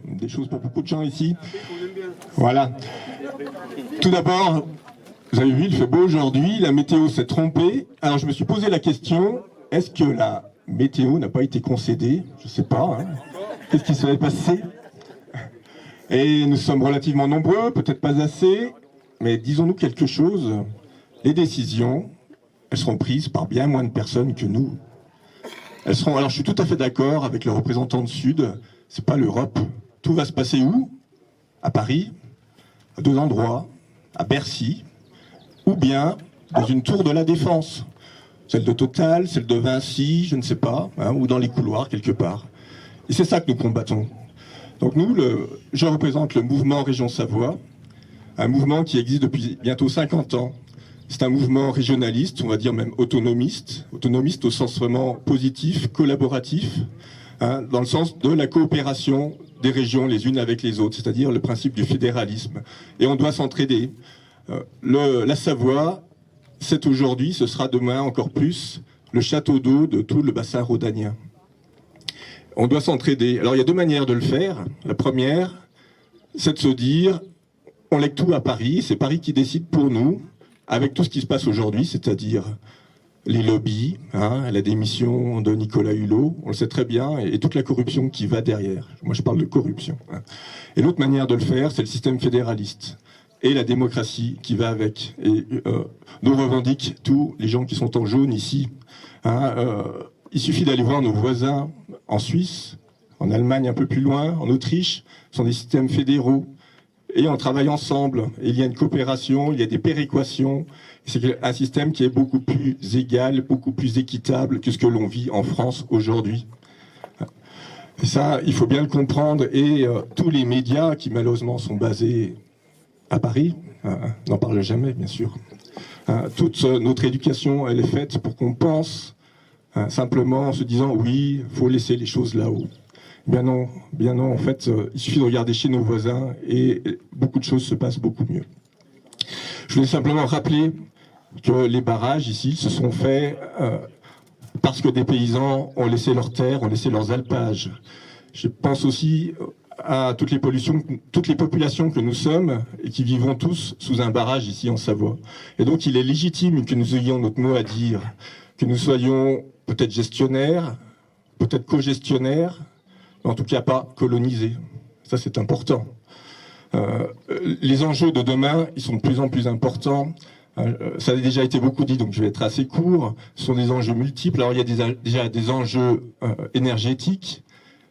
Des choses pour beaucoup de gens ici. Voilà. Tout d'abord, vous avez vu, il fait beau aujourd'hui, la météo s'est trompée. Alors je me suis posé la question, est-ce que la météo n'a pas été concédée? Je ne sais pas. Hein. Qu'est-ce qui serait passé? Et nous sommes relativement nombreux, peut-être pas assez, mais disons-nous quelque chose. Les décisions, elles seront prises par bien moins de personnes que nous. Elles seront. Alors je suis tout à fait d'accord avec le représentant de Sud. C'est pas l'Europe. Tout va se passer où? À Paris, à deux endroits, à Bercy, ou bien dans une tour de la Défense. Celle de Total, celle de Vinci, je ne sais pas, hein, ou dans les couloirs quelque part. Et c'est ça que nous combattons. Donc nous, je représente le mouvement Région Savoie, un mouvement qui existe depuis bientôt 50 ans. C'est un mouvement régionaliste, on va dire même autonomiste au sens vraiment positif, collaboratif, hein, dans le sens de la coopération des régions les unes avec les autres, c'est-à-dire le principe du fédéralisme. Et on doit s'entraider. La Savoie, c'est aujourd'hui, ce sera demain encore plus, le château d'eau de tout le bassin rhodanien. On doit s'entraider. Alors il y a deux manières de le faire. La première, c'est de se dire, on lègue tout à Paris, c'est Paris qui décide pour nous, avec tout ce qui se passe aujourd'hui, c'est-à-dire les lobbies, hein, la démission de Nicolas Hulot, on le sait très bien, et toute la corruption qui va derrière. Moi je parle de corruption. Hein. Et l'autre manière de le faire, c'est le système fédéraliste et la démocratie qui va avec. Et nous revendiquent tous les gens qui sont en jaune ici. Hein, il suffit d'aller voir nos voisins en Suisse, en Allemagne un peu plus loin, en Autriche, ce sont des systèmes fédéraux. Et on travaille ensemble, et il y a une coopération, il y a des péréquations. C'est un système qui est beaucoup plus égal, beaucoup plus équitable que ce que l'on vit en France aujourd'hui. Et ça, il faut bien le comprendre. Et tous les médias qui malheureusement sont basés à Paris n'en parlent jamais, bien sûr. Toute notre éducation, elle est faite pour qu'on pense simplement en se disant oui, il faut laisser les choses là-haut. Bien non, en fait, il suffit de regarder chez nos voisins et beaucoup de choses se passent beaucoup mieux. Je voulais simplement rappeler que les barrages ici se sont faits parce que des paysans ont laissé leurs terres, ont laissé leurs alpages. Je pense aussi à toutes les populations que nous sommes et qui vivons tous sous un barrage ici en Savoie. Et donc il est légitime que nous ayons notre mot à dire, que nous soyons peut-être gestionnaires, peut-être co-gestionnaires, en tout cas pas colonisés. Ça c'est important. Les enjeux de demain, ils sont de plus en plus importants. Ça a déjà été beaucoup dit, donc je vais être assez court. Ce sont des enjeux multiples. Alors il y a déjà des enjeux énergétiques.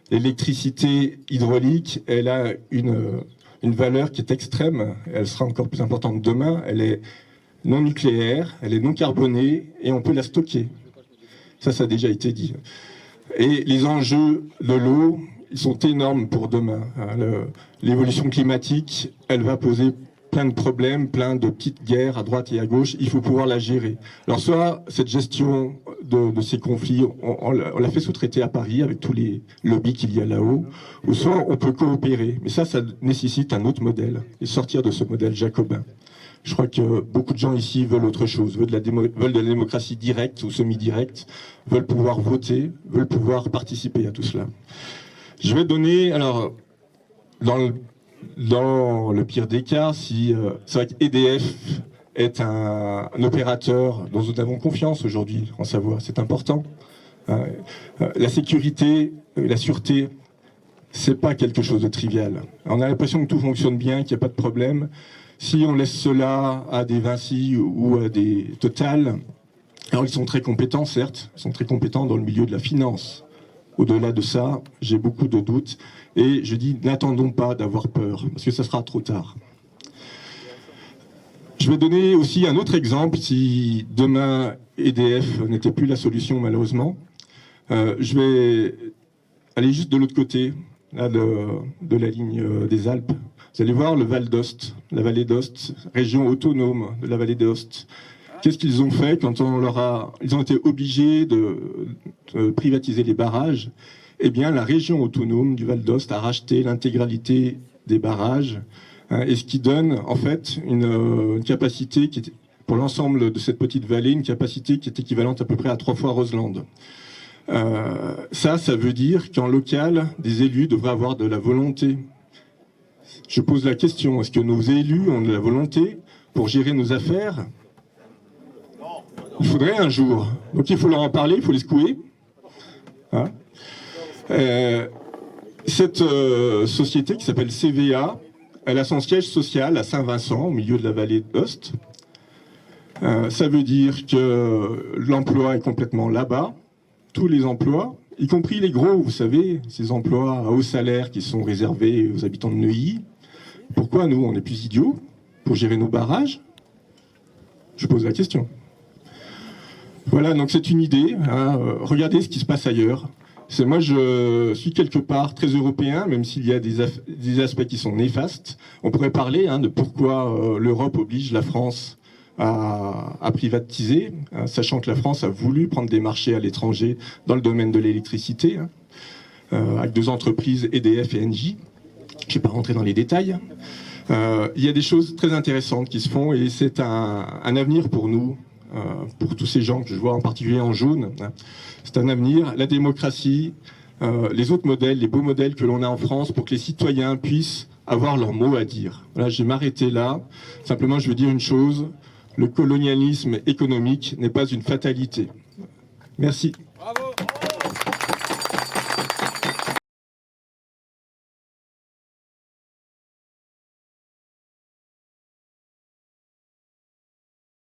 L'électricité hydraulique, elle a une valeur qui est extrême. Elle sera encore plus importante demain. Elle est non nucléaire, elle est non carbonée et on peut la stocker. Ça a déjà été dit. Et les enjeux de l'eau, ils sont énormes pour demain. L'évolution climatique, elle va poser plein de problèmes, plein de petites guerres à droite et à gauche. Il faut pouvoir la gérer. Alors soit cette gestion de ces conflits, on l'a fait sous-traiter à Paris avec tous les lobbies qu'il y a là-haut, ou soit on peut coopérer. Mais ça nécessite un autre modèle, et sortir de ce modèle jacobin. Je crois que beaucoup de gens ici veulent autre chose, veulent de la démocratie directe ou semi-directe, veulent pouvoir voter, veulent pouvoir participer à tout cela. Je vais donner, alors, dans le pire des cas, c'est vrai qu'EDF est un opérateur dont nous avons confiance aujourd'hui en Savoie, c'est important. La sécurité, la sûreté, c'est pas quelque chose de trivial. On a l'impression que tout fonctionne bien, qu'il n'y a pas de problème. Si on laisse cela à des Vinci ou à des Total, alors ils sont très compétents, certes, ils sont très compétents dans le milieu de la finance. Au-delà de ça, j'ai beaucoup de doutes. Et je dis, n'attendons pas d'avoir peur, parce que ça sera trop tard. Je vais donner aussi un autre exemple, si demain EDF n'était plus la solution malheureusement. Je vais aller juste de l'autre côté là, de la ligne des Alpes. Vous allez voir le Val d'Ost, la vallée d'Ost, région autonome de la vallée d'Ost. Qu'est-ce qu'ils ont fait quand ils ont été obligés de privatiser les barrages? Eh bien, la région autonome du Val d'Ost a racheté l'intégralité des barrages, hein, et ce qui donne en fait une capacité qui est, pour l'ensemble de cette petite vallée, une capacité qui est équivalente à peu près à 3 fois Roseland. Ça veut dire qu'en local, des élus devraient avoir de la volonté. Je pose la question, est-ce que nos élus ont de la volonté pour gérer nos affaires? Il faudrait un jour. Donc il faut leur en parler, il faut les secouer. Hein, cette société qui s'appelle CVA, elle a son siège social à Saint-Vincent, au milieu de la vallée d'Ost. Ça veut dire que l'emploi est complètement là-bas, tous les emplois, y compris les gros, vous savez, ces emplois à haut salaire qui sont réservés aux habitants de Neuilly. Pourquoi nous, on est plus idiots pour gérer nos barrages? Je pose la question. Voilà, donc c'est une idée. Hein, regardez ce qui se passe ailleurs. Moi, je suis quelque part très européen, même s'il y a des aspects qui sont néfastes. On pourrait parler de pourquoi l'Europe oblige la France à privatiser, sachant que la France a voulu prendre des marchés à l'étranger dans le domaine de l'électricité, avec 2 entreprises, EDF et Engie. Je ne vais pas rentrer dans les détails. Il y a des choses très intéressantes qui se font et c'est un avenir pour nous, pour tous ces gens que je vois en particulier en jaune. C'est un avenir, la démocratie, les autres modèles, les beaux modèles que l'on a en France pour que les citoyens puissent avoir leur mot à dire. Voilà, je vais m'arrêter là. Simplement, je veux dire une chose, le colonialisme économique n'est pas une fatalité. Merci.